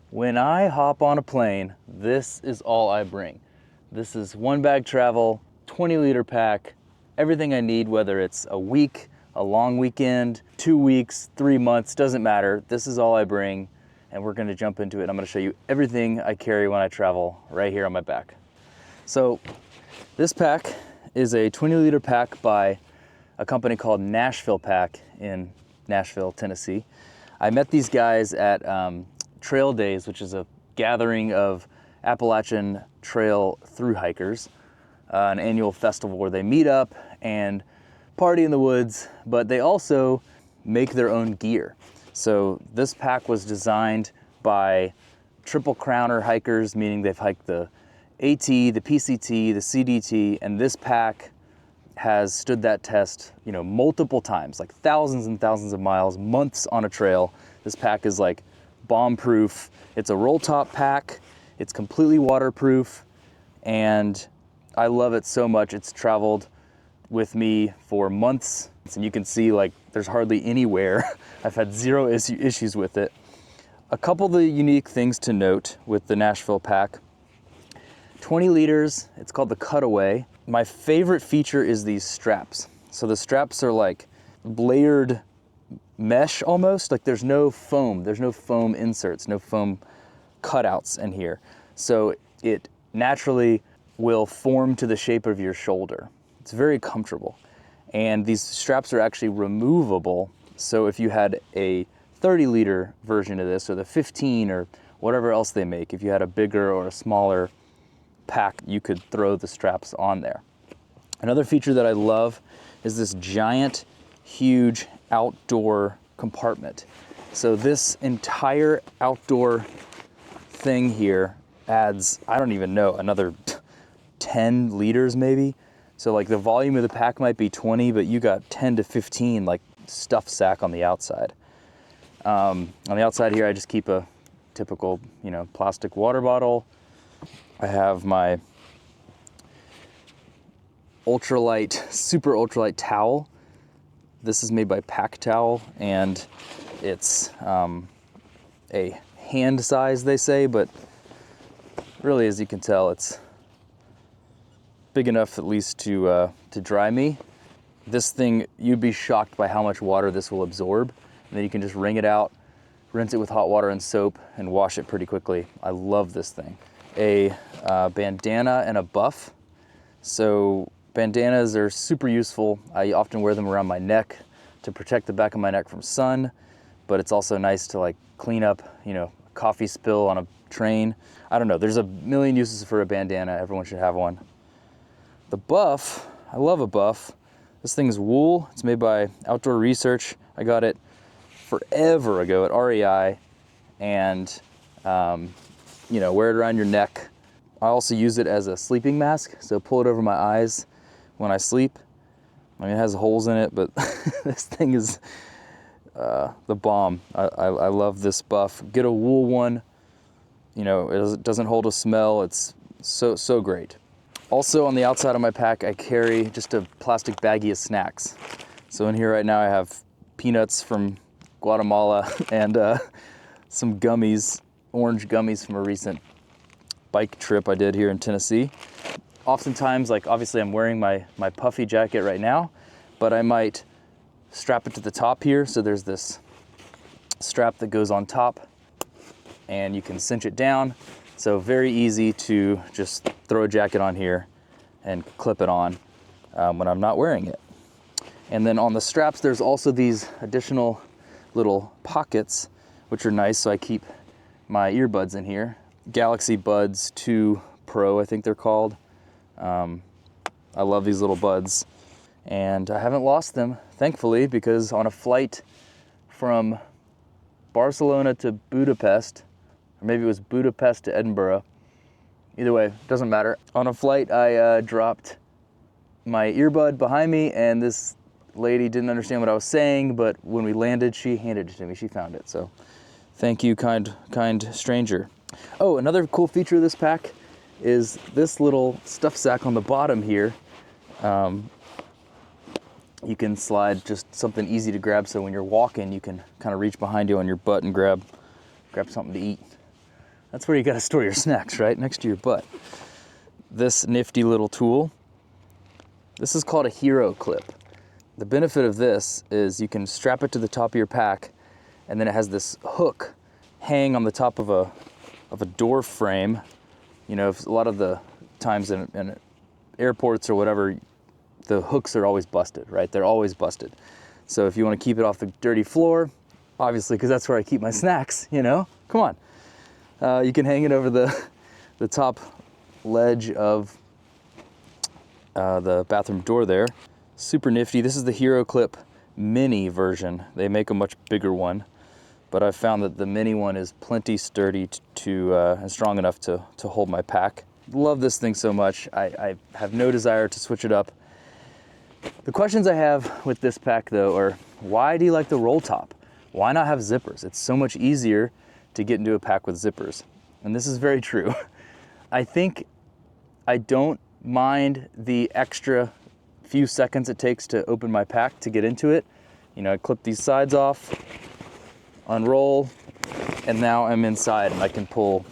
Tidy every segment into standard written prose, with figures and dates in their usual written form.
When I hop on a plane, this is all I bring. This is one bag travel, 20-liter pack, everything I need, whether it's a week, a long weekend, 2 weeks, 3 months, doesn't matter. This is all I bring, and we're gonna jump into it. I'm gonna show you everything I carry when I travel right here on my back. So this pack is a 20-liter pack by a company called Nashville Pack in Nashville, Tennessee. I met these guys at Trail Days, which is a gathering of Appalachian Trail thru hikers, an annual festival where they meet up and party in the woods, but they also make their own gear. So this pack was designed by Triple Crowner hikers, meaning they've hiked the AT, the PCT, the CDT, and this pack has stood that test, you know, multiple times, like thousands and thousands of miles, months on a trail. This pack is like bomb-proof. It's a roll top pack. It's completely waterproof, and I love it so much. It's traveled with me for months, and you can see like there's hardly any wear. I've had zero issues with it. A couple of the unique things to note with the Nashville pack: 20 liters, it's called the Cutaway. My favorite feature is these straps. So the straps are like layered mesh almost, like there's no foam inserts, no foam cutouts in here. So it naturally will form to the shape of your shoulder. It's very comfortable. And these straps are actually removable. So if you had a 30-liter version of this, or the 15 or whatever else they make, if you had a bigger or a smaller pack, you could throw the straps on there. Another feature that I love is this giant, huge outdoor compartment. So this entire outdoor thing here adds, I don't even know, another 10 liters maybe. So like the volume of the pack might be 20, but you got 10 to 15 like stuff sack on the outside. On the outside here, I just keep a typical, you know, plastic water bottle. I have my super ultralight towel. This is made by Pack Towel, and it's a hand size, they say, but really, as you can tell, it's big enough at least to dry me. This thing, you'd be shocked by how much water this will absorb, and then you can just wring it out, rinse it with hot water and soap, and wash it pretty quickly. I love this thing. A bandana and a buff. So bandanas are super useful. I often wear them around my neck to protect the back of my neck from sun, but it's also nice to like clean up, you know, a coffee spill on a train. I don't know, there's a million uses for a bandana. Everyone should have one. The buff, I love a buff. This thing is wool. It's made by Outdoor Research. I got it forever ago at REI, and you know, wear it around your neck. I also use it as a sleeping mask, so pull it over my eyes when I sleep. I mean, it has holes in it, but this thing is the bomb. I love this buff. Get a wool one. You know, it doesn't hold a smell. It's so great. Also on the outside of my pack, I carry just a plastic baggie of snacks. So in here right now, I have peanuts from Guatemala and some gummies, orange gummies from a recent bike trip I did here in Tennessee. Oftentimes, like obviously I'm wearing my puffy jacket right now, but I might strap it to the top here. So there's this strap that goes on top and you can cinch it down. So very easy to just throw a jacket on here and clip it on when I'm not wearing it. And then on the straps, there's also these additional little pockets, which are nice. So I keep my earbuds in here. Galaxy Buds 2 Pro, I think they're called. I love these little buds, and I haven't lost them, thankfully, because on a flight from Barcelona to Budapest, or maybe it was Budapest to Edinburgh, either way, doesn't matter. On a flight, I dropped my earbud behind me, and this lady didn't understand what I was saying, but when we landed, she handed it to me. She found it, so thank you, kind stranger. Oh, another cool feature of this pack is this little stuff sack on the bottom here. You can slide just something easy to grab, so when you're walking, you can kind of reach behind you on your butt and grab something to eat. That's where you gotta store your snacks, right? Next to your butt. This nifty little tool, this is called a hero clip. The benefit of this is you can strap it to the top of your pack, and then it has this hook hang on the top of a door frame. You know, a lot of the times in airports or whatever, the hooks are always busted, right? They're always busted. So if you want to keep it off the dirty floor, obviously, because that's where I keep my snacks, you know, come on. You can hang it over the top ledge of the bathroom door there. Super nifty. This is the Hero Clip mini version. They make a much bigger one, but I've found that the mini one is plenty sturdy and strong enough to hold my pack. Love this thing so much. I have no desire to switch it up. The questions I have with this pack though are, why do you like the roll top? Why not have zippers? It's so much easier to get into a pack with zippers. And this is very true. I think I don't mind the extra few seconds it takes to open my pack to get into it. You know, I clip these sides off, unroll, and now I'm inside and I can pull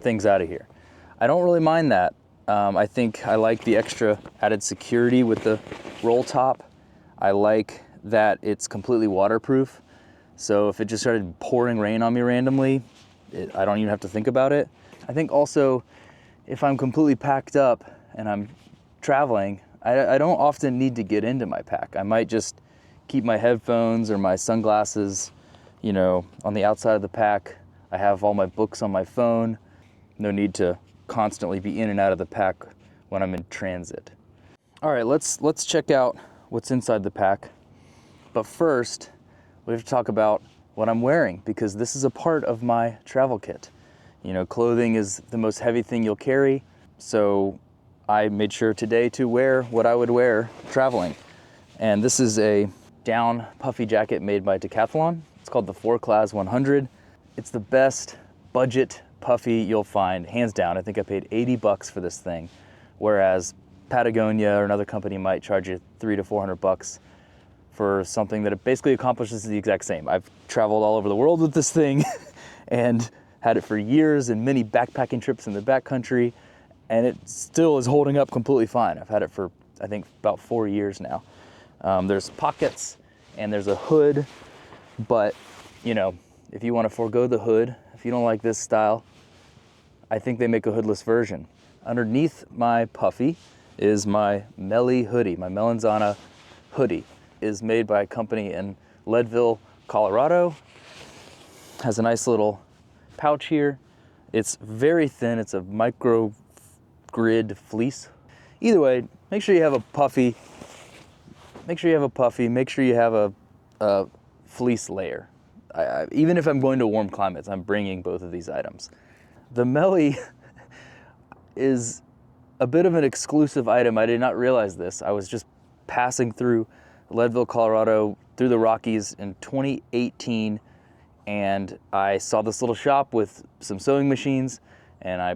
things out of here. I don't really mind that. I think I like the extra added security with the roll top. I like that it's completely waterproof. So if it just started pouring rain on me randomly, I don't even have to think about it. I think also if I'm completely packed up and I'm traveling, I don't often need to get into my pack. I might just keep my headphones or my sunglasses, you know, on the outside of the pack. I have all my books on my phone. No need to constantly be in and out of the pack when I'm in transit. All right, let's check out what's inside the pack. But first, we have to talk about what I'm wearing, because this is a part of my travel kit. You know, clothing is the most heavy thing you'll carry, so I made sure today to wear what I would wear traveling. And this is a down puffy jacket made by Decathlon. It's called the Forclaz 100. It's the best budget puffy you'll find, hands down. I think I paid 80 bucks for this thing, whereas Patagonia or another company might charge you $300 to $400 for something that it basically accomplishes the exact same. I've traveled all over the world with this thing and had it for years and many backpacking trips in the backcountry, and it still is holding up completely fine. I've had it for, I think, about 4 years now. There's pockets and there's a hood, but you know, if you want to forego the hood, if you don't like this style, I think they make a hoodless version. Underneath my puffy is my Melly hoodie. My Melanzana hoodie is made by a company in Leadville, Colorado. Has a nice little pouch here. It's very thin. It's a micro grid fleece. Either way, make sure you have a puffy. Make sure you have a puffy. Make sure you have a fleece layer. Even if I'm going to warm climates, I'm bringing both of these items. The Melly is a bit of an exclusive item. I did not realize this. I was just passing through Leadville, Colorado, through the Rockies in 2018, and I saw this little shop with some sewing machines, and I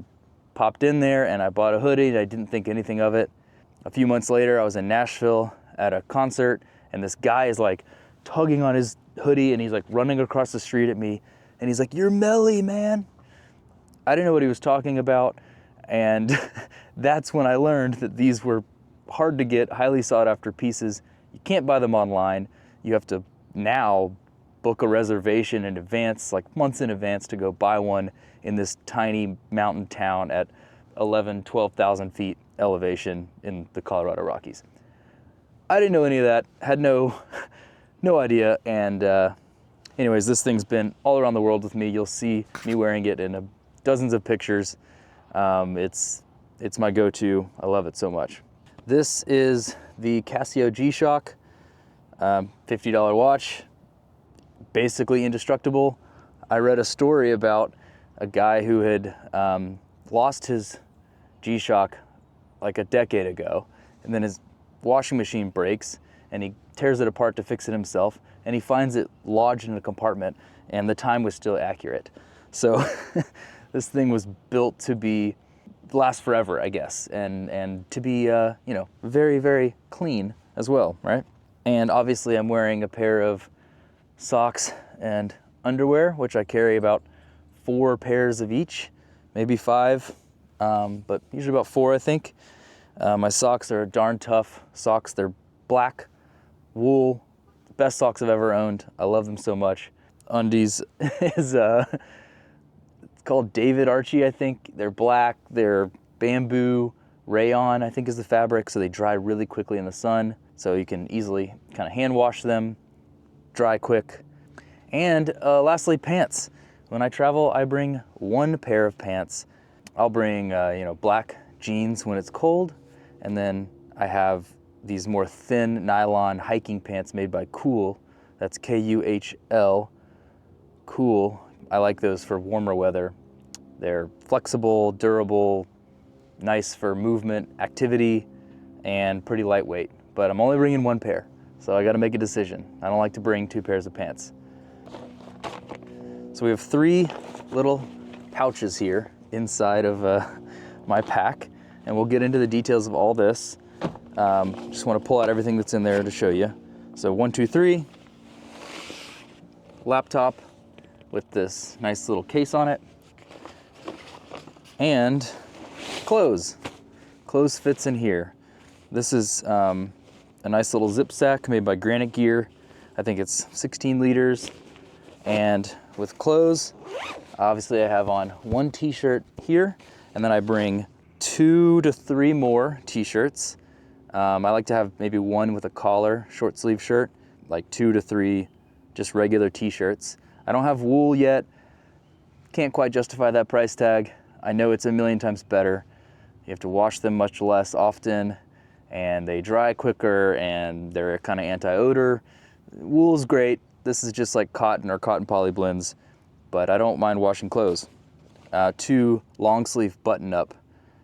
popped in there and I bought a hoodie, and I didn't think anything of it. A few months later, I was in Nashville at a concert, and this guy is like tugging on his hoodie, and he's like running across the street at me, and he's like, "You're Melly, man." I didn't know what he was talking about, and that's when I learned that these were hard to get, highly sought after pieces. You can't buy them online. You have to now book a reservation in advance, like months in advance, to go buy one in this tiny mountain town at 12,000 feet elevation in the Colorado Rockies. I didn't know any of that, had no idea, and anyways, this thing's been all around the world with me. You'll see me wearing it in dozens of pictures. It's my go-to. I love it so much. This is the Casio G-Shock, $50 watch, basically indestructible. I read a story about a guy who had lost his G-Shock like a decade ago, and then his washing machine breaks, and he tears it apart to fix it himself, and he finds it lodged in a compartment, and the time was still accurate. So this thing was built to last forever, I guess, and to be you know, very, very clean as well, right? And obviously I'm wearing a pair of socks and underwear, which I carry about 4 pairs of each, maybe 5, but usually about 4, I think. My socks are darn tough socks. They're black wool, best socks I've ever owned. I love them so much. Undies is it's called David Archie, I think. They're black, they're bamboo rayon, I think is the fabric, so they dry really quickly in the sun, so you can easily kind of hand wash them, dry quick. And lastly, pants. When I travel, I bring 1 pair of pants. I'll bring black jeans when it's cold, and then I have these more thin nylon hiking pants made by Kuhl. That's Kuhl, Kuhl. I like those for warmer weather. They're flexible, durable, nice for movement, activity, and pretty lightweight. But I'm only bringing 1 pair, so I gotta make a decision. I don't like to bring 2 pairs of pants. So we have 3 little pouches here inside of my pack, and we'll get into the details of all this. Just wanna pull out everything that's in there to show you. So 1, 2, 3, laptop with this nice little case on it, and clothes. Clothes fits in here. This is a nice little zip sack made by Granite Gear. I think it's 16 liters. And with clothes, obviously I have on 1 t-shirt here, and then I bring 2 to 3 more t-shirts. I like to have maybe 1 with a collar, short sleeve shirt, like 2 to 3 just regular t-shirts. I don't have wool yet. Can't quite justify that price tag. I know it's a million times better. You have to wash them much less often, and they dry quicker, and they're kind of anti-odor. Wool's great. This is just like cotton or cotton poly blends, but I don't mind washing clothes. 2 long sleeve button-up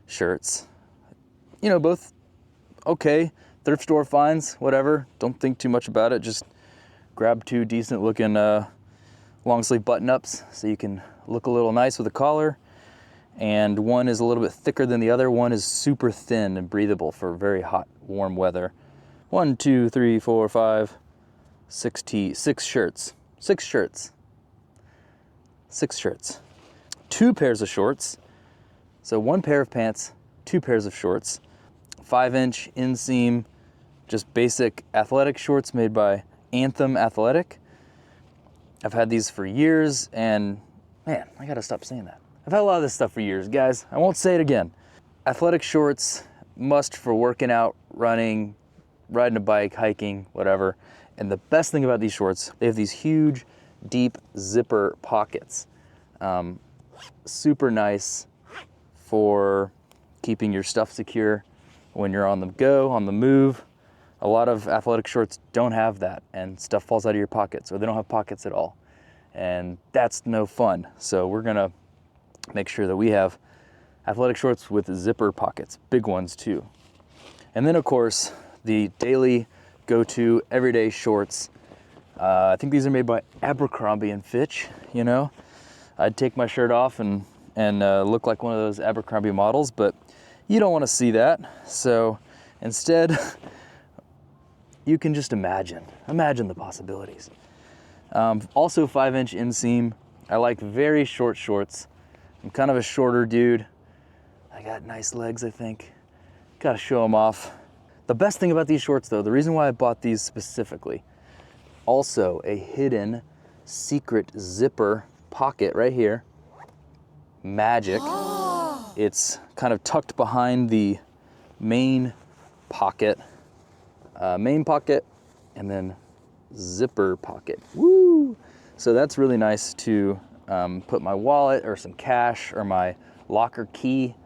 shirts. Both okay. Thrift store finds, whatever. Don't think too much about it. Just grab 2 decent looking long sleeve button-ups so you can look a little nice with a collar. And 1 is a little bit thicker than the other. 1 is super thin and breathable for very hot, warm weather. 1, 2, 3, 4, 5, 6 shirts. 6 shirts. 6 shirts. 2 pairs of shorts. So 1 pair of pants, 2 pairs of shorts. 5-inch inseam, just basic athletic shorts made by Anthem Athletic. I've had these for years, and man, I gotta stop saying that. I've had a lot of this stuff for years, guys. I won't say it again. Athletic shorts, must for working out, running, riding a bike, hiking, whatever. And the best thing about these shorts, they have these huge, deep zipper pockets. Super nice for keeping your stuff secure when you're on the go, on the move. A lot of athletic shorts don't have that, and stuff falls out of your pockets, or they don't have pockets at all. And that's no fun. So we're gonna make sure that we have athletic shorts with zipper pockets, big ones too. And then of course, the daily go-to everyday shorts. I think these are made by Abercrombie and Fitch, I'd take my shirt off and look like one of those Abercrombie models, but you don't want to see that. So instead, you can just imagine the possibilities. Also 5-inch inseam. I like very short shorts. I'm kind of a shorter dude. I got nice legs, I think. Gotta show them off. The best thing about these shorts though, the reason why I bought these specifically, also a hidden secret zipper pocket right here. Magic. It's kind of tucked behind the main pocket, and then zipper pocket. Woo! So that's really nice to put my wallet or some cash or my locker key,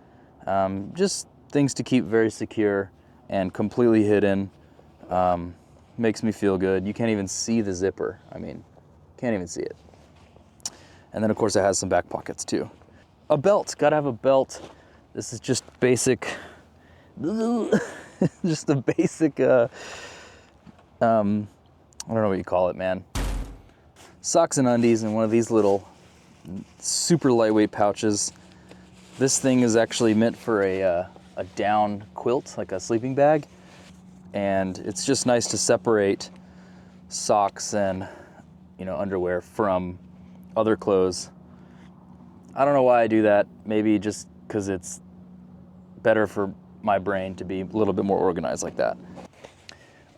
just things to keep very secure and completely hidden. Makes me feel good. You can't even see the zipper. Can't even see it. And then of course it has some back pockets too. A belt, gotta have a belt. This is just basic, just a basic, I don't know what you call it, man. Socks and undies in one of these little super lightweight pouches. This thing is actually meant for a down quilt, like a sleeping bag. And it's just nice to separate socks and underwear from other clothes. I don't know why I do that. Maybe just because it's better for my brain to be a little bit more organized like that.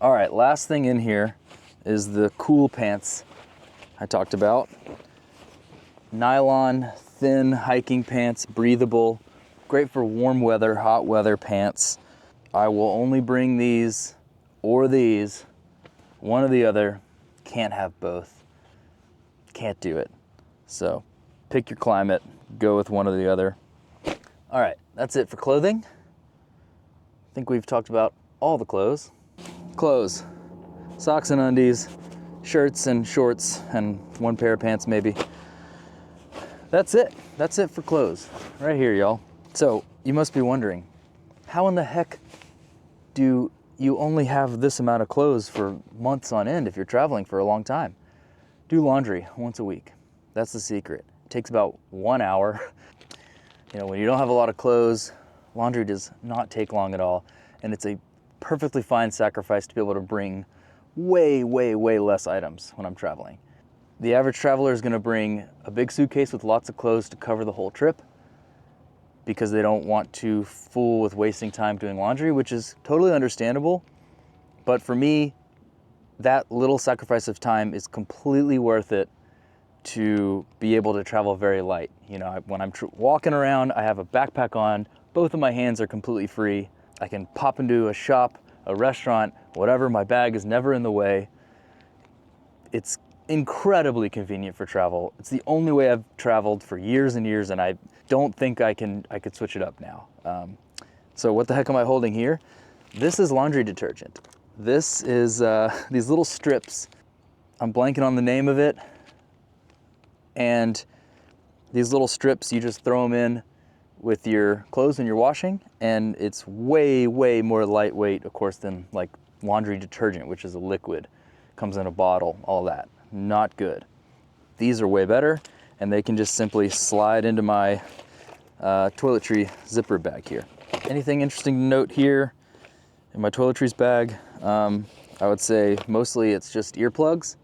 All right, last thing in here is the cool pants I talked about. Nylon, thin hiking pants, breathable, great for warm weather, hot weather pants. I will only bring these or these, one or the other. Can't have both. Can't do it. So pick your climate, go with one or the other. All right, that's it for clothing. I think we've talked about all the clothes. Clothes, socks and undies, shirts and shorts, and one pair of pants maybe. That's it. That's it for clothes right here, y'all. So you must be wondering, how in the heck do you only have this amount of clothes for months on end if you're traveling for a long time? Do laundry once a week. That's the secret. It takes about 1 hour. You know, when you don't have a lot of clothes, laundry does not take long at all. And it's a perfectly fine sacrifice to be able to bring way, way, way less items when I'm traveling. The average traveler is gonna bring a big suitcase with lots of clothes to cover the whole trip because they don't want to fool with wasting time doing laundry, which is totally understandable. But for me, that little sacrifice of time is completely worth it to be able to travel very light. You know, when I'm walking around, I have a backpack on, both of my hands are completely free. I can pop into a shop, a restaurant, whatever, my bag is never in the way. It's incredibly convenient for travel. It's the only way I've traveled for years and years, and I don't think I could switch it up now. So what the heck am I holding here? This is laundry detergent. This is these little strips. I'm blanking on the name of it. And these little strips, you just throw them in with your clothes when you're washing, and it's way, way more lightweight, of course, than like laundry detergent, which is a liquid. Comes in a bottle, all that. Not good. These are way better, and they can just simply slide into my toiletry zipper bag here. Anything interesting to note here in my toiletries bag? I would say mostly it's just earplugs.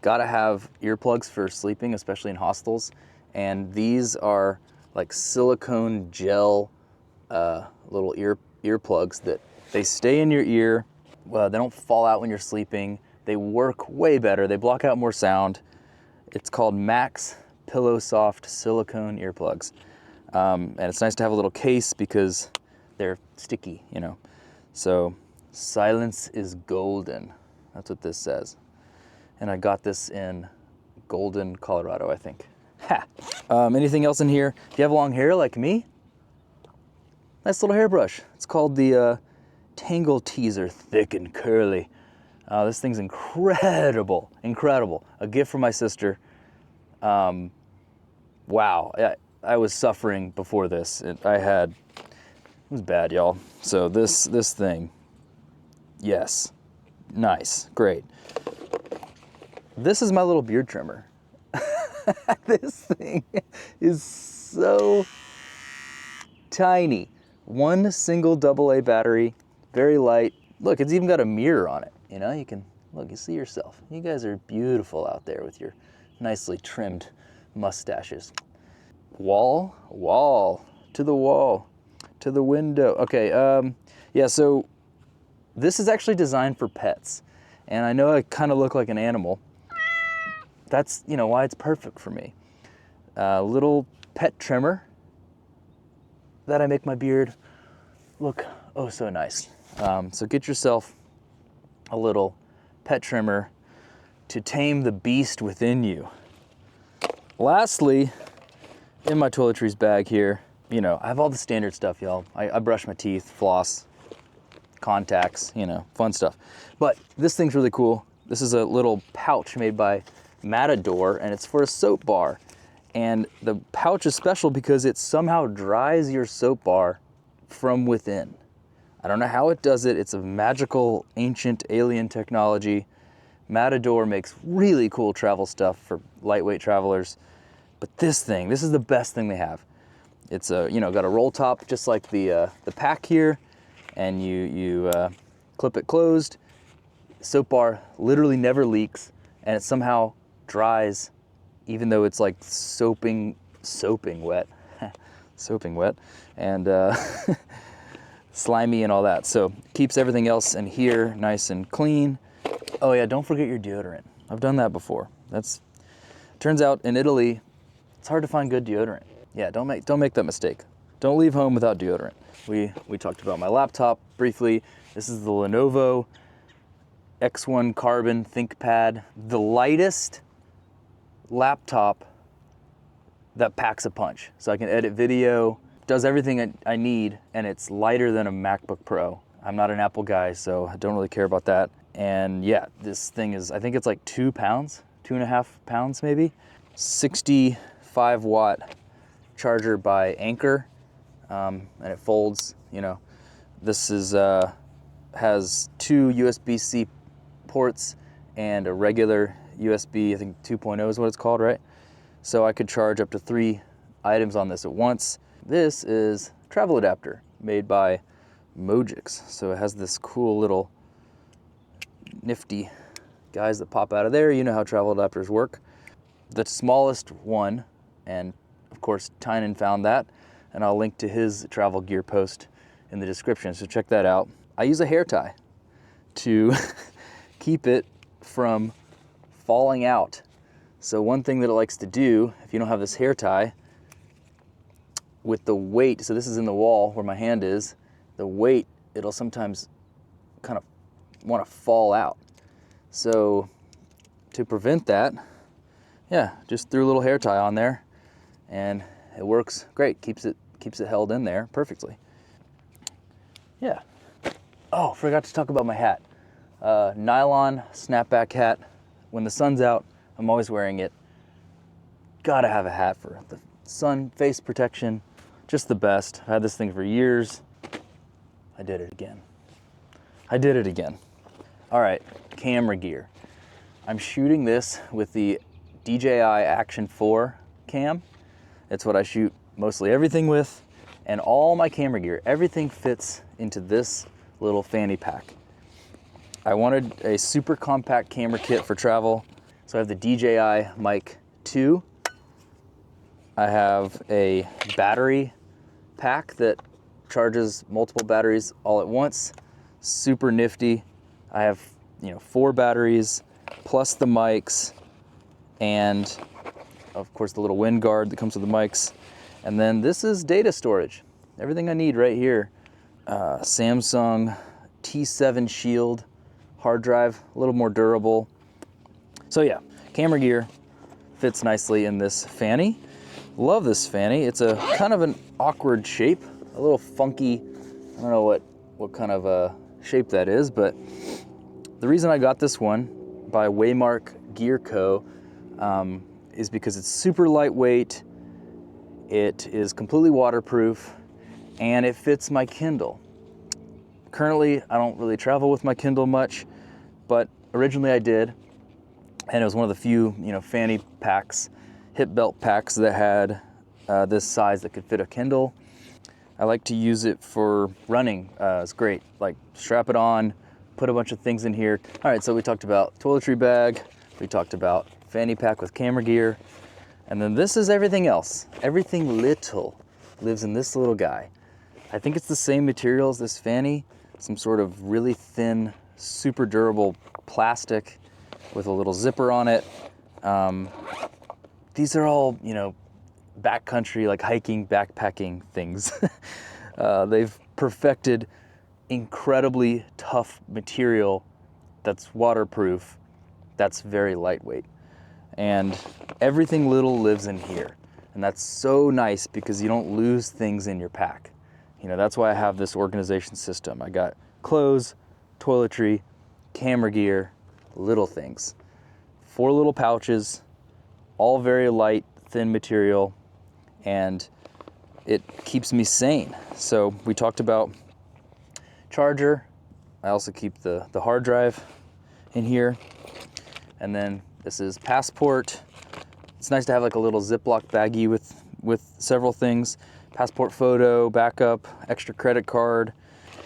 Gotta have earplugs for sleeping, especially in hostels. And these are like silicone gel little earplugs that they stay in your ear. Well, they don't fall out when you're sleeping. They work way better. They block out more sound. It's called Max Pillow Soft silicone earplugs. And it's nice to have a little case because they're sticky, you know. So silence is golden. That's what this says. And I got this in Golden, Colorado, I think. Ha! Anything else in here? If you have long hair like me, nice little hairbrush. It's called the Tangle Teaser, thick and curly. This thing's incredible, incredible. A gift from my sister. Wow, I was suffering before this. It was bad, y'all. So this thing, yes, nice, great. This is my little beard trimmer. This thing is so tiny. One single AA battery, very light. Look, it's even got a mirror on it. You know, you can, look, you see yourself. You guys are beautiful out there with your nicely trimmed mustaches. Wall, to the wall, to the window. Okay, yeah, so this is actually designed for pets. And I know I kind of look like an animal. That's, you know, why it's perfect for me. Little pet trimmer that I make my beard look oh so nice. So get yourself a little pet trimmer to tame the beast within you. Lastly, in my toiletries bag here, you know, I have all the standard stuff, y'all. I brush my teeth, floss, contacts, you know, fun stuff. But this thing's really cool. This is a little pouch made by Matador, and it's for a soap bar. And the pouch is special because it somehow dries your soap bar from within. I don't know how it does it. It's a magical, ancient, alien technology. Matador makes really cool travel stuff for lightweight travelers. But this is the best thing they have. It's you know, got a roll top just like the pack here, and you clip it closed. Soap bar literally never leaks, and it somehow dries even though it's like soaping soaping wet, soaping wet, and slimy and all that. So keeps everything else in here nice and clean. Oh yeah, don't forget your deodorant. I've done that before. Turns out in Italy, it's hard to find good deodorant. Yeah, don't make that mistake. Don't leave home without deodorant. We talked about my laptop briefly. This is the Lenovo X1 Carbon ThinkPad, the lightest laptop that packs a punch. So I can edit video, does everything I need, and it's lighter than a MacBook Pro. I'm not an Apple guy, so I don't really care about that. And yeah, this thing is, I think it's like 2 pounds, 2.5 pounds maybe. 65 watt charger by Anker, and it folds, you know. This is has 2 USB-C ports and a regular USB, I think 2.0 is what it's called, right? So I could charge up to 3 items on this at once. This is a travel adapter made by Mojix. So it has this cool little nifty guys that pop out of there. You know how travel adapters work. The smallest one, and of course Tynan found that, and I'll link to his travel gear post in the description, so check that out. I use a hair tie to keep it from falling out. So one thing that it likes to do, if you don't have this hair tie, with the weight, so this is in the wall where my hand is, the weight, it'll sometimes kind of want to fall out. So to prevent that, yeah, just threw a little hair tie on there, and it works great. Keeps it held in there perfectly. Yeah. Oh, forgot to talk about my hat. Nylon snapback hat. When the sun's out, I'm always wearing it. Gotta have a hat for the sun, face protection, just the best. I've had this thing for years. I did it again. All right, camera gear. I'm shooting this with the DJI Action 4 cam. It's what I shoot mostly everything with, and all my camera gear, everything fits into this little fanny pack. I wanted a super compact camera kit for travel, so I have the DJI Mic 2. I have a battery pack that charges multiple batteries all at once. Super nifty. I have, 4 batteries plus the mics, and of course the little wind guard that comes with the mics. And then this is data storage. Everything I need right here. Samsung T7 Shield hard drive, a little more durable. So yeah, camera gear fits nicely in this fanny. Love this fanny. It's a kind of an awkward shape, a little funky. I don't know what kind of a shape that is, but the reason I got this one by Waymark Gear Co. Is because it's super lightweight, it is completely waterproof, and it fits my Kindle. Currently, I don't really travel with my Kindle much, but originally I did, and it was one of the few, fanny packs, hip belt packs that had this size that could fit a Kindle. I like to use it for running. It's great. Like, strap it on, put a bunch of things in here. All right, so we talked about toiletry bag, we talked about fanny pack with camera gear, and then this is everything else. Everything little lives in this little guy. I think it's the same material as this fanny, some sort of really thin, super durable plastic with a little zipper on it. These are all, backcountry, like hiking, backpacking things. They've perfected incredibly tough material that's waterproof, that's very lightweight. And everything little lives in here. And that's so nice because you don't lose things in your pack. That's why I have this organization system. I got clothes, toiletry, camera gear, little things. 4 little pouches, all very light, thin material, and it keeps me sane. So we talked about charger. I also keep the hard drive in here. And then this is passport. It's nice to have like a little Ziploc baggie with several things. Passport photo, backup, extra credit card.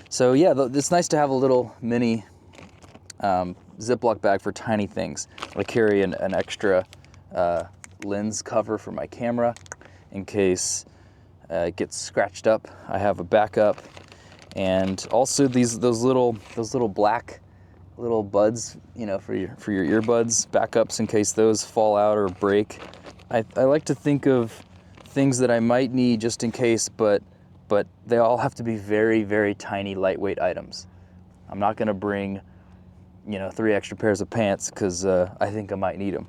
So yeah, it's nice to have a little mini Ziploc bag for tiny things. I carry an extra lens cover for my camera, in case it gets scratched up. I have a backup, and also those little black little buds, you know, for your earbuds, backups in case those fall out or break. I like to think of things that I might need just in case, but they all have to be very, very tiny, lightweight items. I'm not gonna bring, you know, 3 extra pairs of pants because I think I might need them.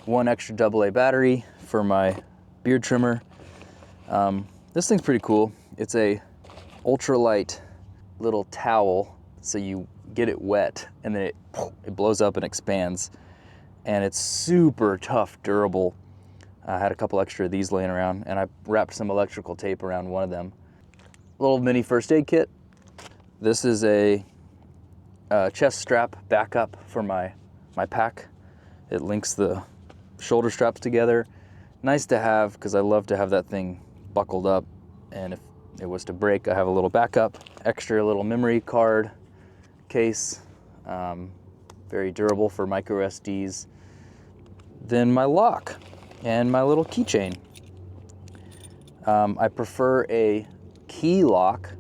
1 extra AA battery for my beard trimmer. This thing's pretty cool. It's a ultralight little towel, so you get it wet and then it blows up and expands, and it's super tough, durable. I had a couple extra of these laying around, and I wrapped some electrical tape around one of them. Little mini first aid kit. This is a chest strap backup for my pack. It links the shoulder straps together. Nice to have because I love to have that thing buckled up, and if it was to break, I have a little backup. Extra little memory card case, very durable for micro SDs. Then my lock and my little keychain. I prefer a key lock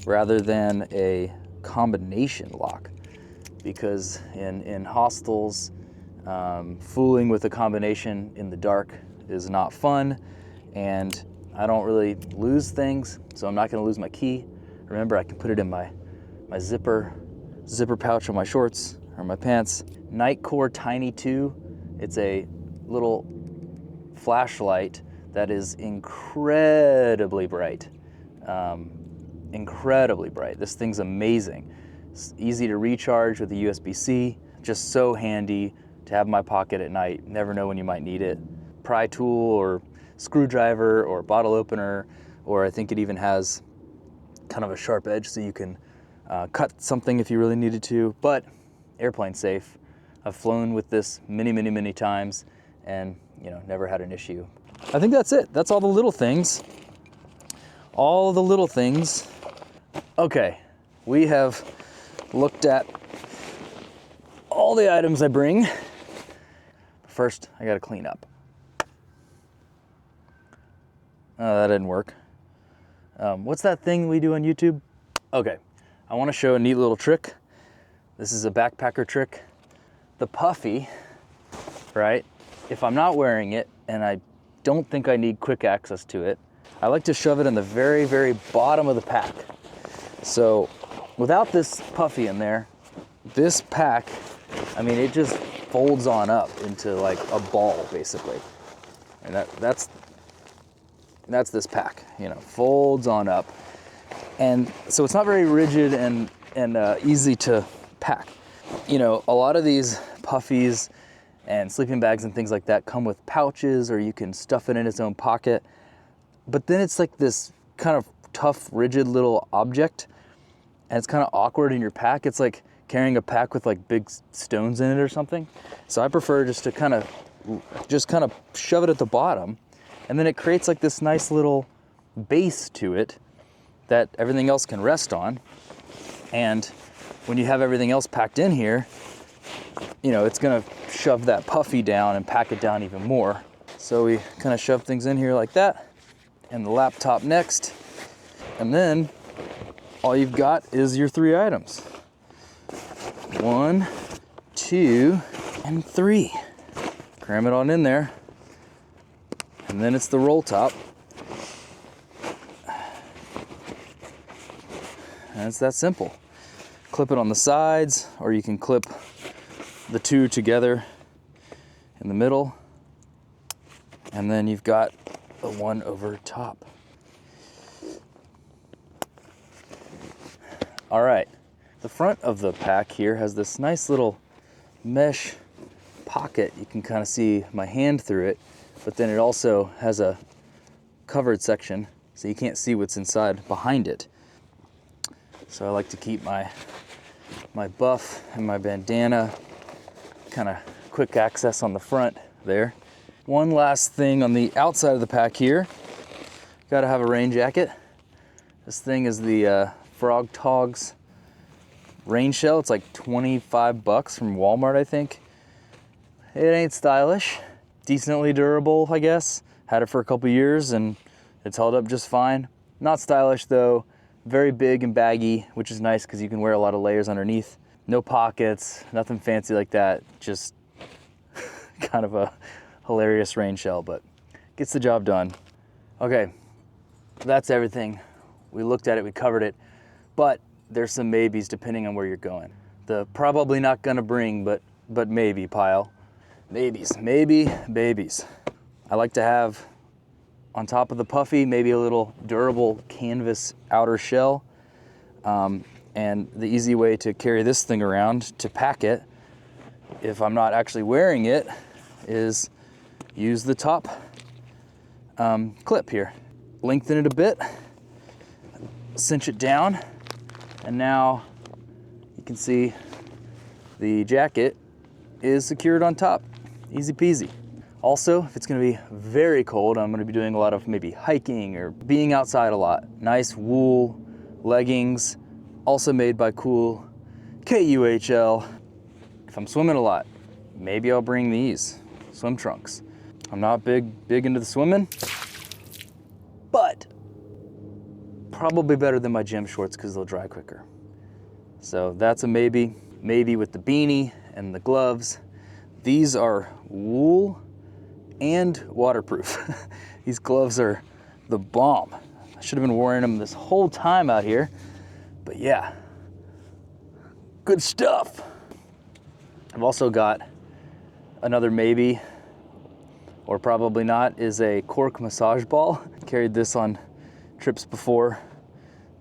rather than a combination lock, because in hostels, fooling with a combination in the dark is not fun, and I don't really lose things, so I'm not gonna lose my key. Remember, I can put it in my zipper pouch on my shorts or my pants. Nightcore Tiny 2. It's a little flashlight that is incredibly bright. Incredibly bright. This thing's amazing. It's easy to recharge with a USB-C. Just so handy to have in my pocket at night. Never know when you might need it. Pry tool or screwdriver or bottle opener, or I think it even has kind of a sharp edge so you can cut something if you really needed to, but airplane safe. I've flown with this many times and, you know, never had an issue. I think that's it. That's all the little things. All the little things. Okay, we have looked at all the items I bring. First, I gotta clean up. Oh, that didn't work. What's that thing we do on YouTube? Okay, I wanna show a neat little trick. This is a backpacker trick. The puffy, right? If I'm not wearing it and I don't think I need quick access to it, I like to shove it in the very bottom of the pack. So without this puffy in there, this pack, I mean, it just folds on up into like a ball, basically. And that's this pack, you know, folds on up. And so it's not very rigid and easy to pack. You know, a lot of these puffies and sleeping bags and things like that come with pouches, or you can stuff it in its own pocket. But then it's like this kind of tough, rigid little object, and it's kind of awkward in your pack. It's like carrying a pack with like big stones in it or something. So I prefer just to kind of shove it at the bottom, and then it creates like this nice little base to it that everything else can rest on. And when you have everything else packed in here, you know, it's gonna shove that puffy down and pack it down even more. So we kind of shove things in here like that, and the laptop next, and then all you've got is your 3 items. 1, 2, and 3. Cram it on in there, and then it's the roll top. And it's that simple. Clip it on the sides, or you can clip the 2 together in the middle, and then you've got the one over top. All right, the front of the pack here has this nice little mesh pocket. You can kind of see my hand through it, but then it also has a covered section, so you can't see what's inside behind it. So I like to keep my buff and my bandana, kind of quick access on the front there. One last thing on the outside of the pack here, gotta have a rain jacket. This thing is the Frogg Toggs rain shell. It's like $25 from Walmart, I think. It ain't stylish, decently durable, I guess. Had it for a couple years and it's held up just fine. Not stylish though, very big and baggy, which is nice because you can wear a lot of layers underneath. No pockets, nothing fancy like that, just kind of a hilarious rain shell, but gets the job done. Okay, that's everything. We looked at it, we covered it, but there's some maybes depending on where you're going. The probably not gonna bring, but maybe pile. Maybes, maybe babies. I like to have on top of the puffy, maybe a little durable canvas outer shell. And the easy way to carry this thing around to pack it, if I'm not actually wearing it, is use the top clip here. Lengthen it a bit, cinch it down, and now you can see the jacket is secured on top. Easy peasy. Also, if it's gonna be very cold, I'm gonna be doing a lot of maybe hiking or being outside a lot. Nice wool leggings, also made by Cool KUHL. If I'm swimming a lot, maybe I'll bring these swim trunks. I'm not big into the swimming, but probably better than my gym shorts because they'll dry quicker. So that's a maybe. Maybe with the beanie and the gloves. These are wool and waterproof. These gloves are the bomb. I should have been wearing them this whole time out here, but yeah, good stuff. I've also got another maybe, or probably not, is a cork massage ball. Carried this on trips before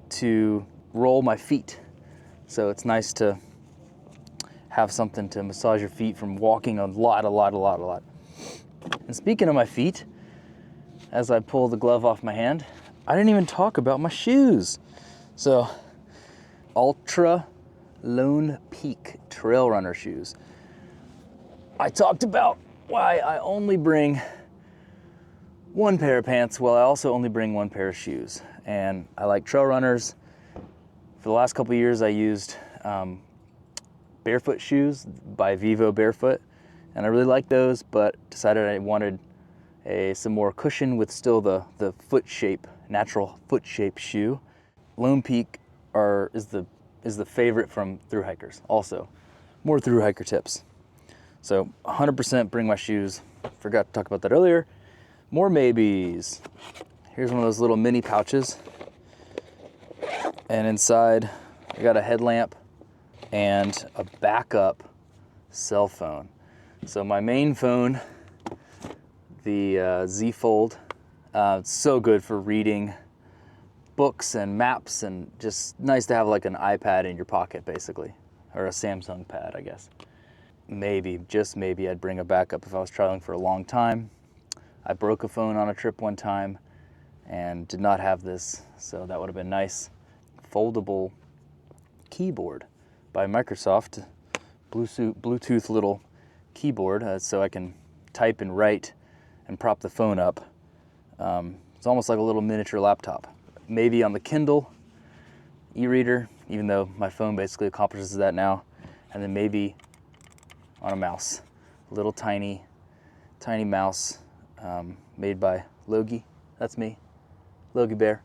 to roll my feet. So it's nice to have something to massage your feet from walking a lot. And speaking of my feet, as I pull the glove off my hand, I didn't even talk about my shoes. So, Ultra Lone Peak trail runner shoes. I talked about why I only bring one pair of pants. Well, I also only bring one pair of shoes. And I like trail runners. For the last couple of years, I used barefoot shoes by Vivo Barefoot, and I really like those, but decided I wanted some more cushion with still the foot shape, natural foot shape shoe. Lone Peak is the favorite from thru hikers. Also, more thru hiker tips. So 100% bring my shoes. Forgot to talk about that earlier. More maybes. Here's one of those little mini pouches, and inside I got a headlamp and a backup cell phone. So my main phone, the Z Fold, it's so good for reading books and maps, and just nice to have like an iPad in your pocket basically, or a Samsung pad, I guess. Maybe, just maybe, I'd bring a backup if I was traveling for a long time. I broke a phone on a trip one time and did not have this, so that would have been nice. Foldable keyboard by Microsoft, Bluetooth little keyboard, so I can type and write and prop the phone up. It's almost like a little miniature laptop. Maybe on the Kindle e-reader, even though my phone basically accomplishes that now. And then maybe on a mouse, a little tiny mouse made by Logie. That's me, Logie Bear.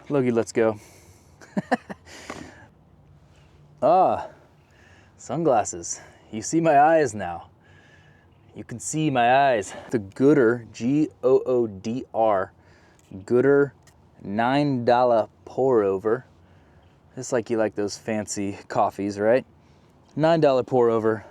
Logie, let's go. Sunglasses. You see my eyes now. You can see my eyes. The Goodr, Goodr, Goodr $9 pour over. It's like you like those fancy coffees, right? $9 pour over.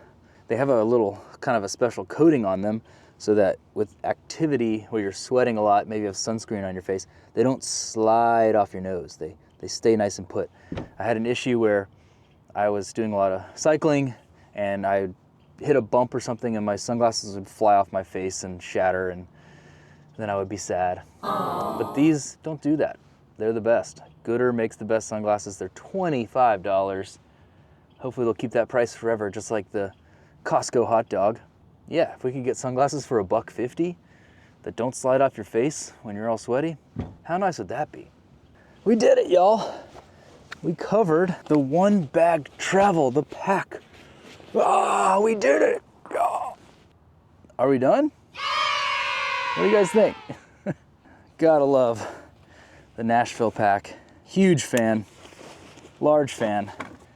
They have a little kind of a special coating on them so that with activity where you're sweating a lot, maybe you have sunscreen on your face, they don't slide off your nose. They stay nice and put. I had an issue where I was doing a lot of cycling and I hit a bump or something and my sunglasses would fly off my face and shatter, and then I would be sad. Aww. But these don't do that. They're the best. Goodr makes the best sunglasses. They're $25. Hopefully they'll keep that price forever, just like the Costco hot dog. Yeah, if we could get sunglasses for $1.50 that don't slide off your face when you're all sweaty, how nice would that be? We did it, y'all. We covered the one bag travel, the pack. Ah, we did it. Ah. Are we done? What do you guys think? Gotta love the Nashville Pack. Huge fan, large fan.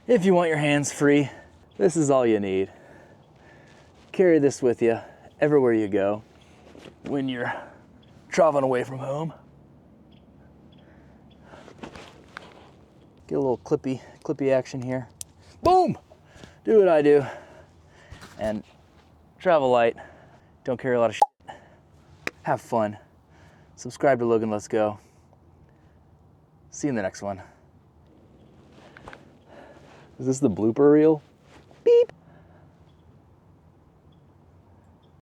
If you want your hands free, this is all you need. Carry this with you everywhere you go when you're traveling away from home. Get a little clippy action here. Boom! Do what I do. And travel light. Don't carry a lot of shit. Have fun. Subscribe to Logan Let's Go. See you in the next one. Is this the blooper reel? Beep.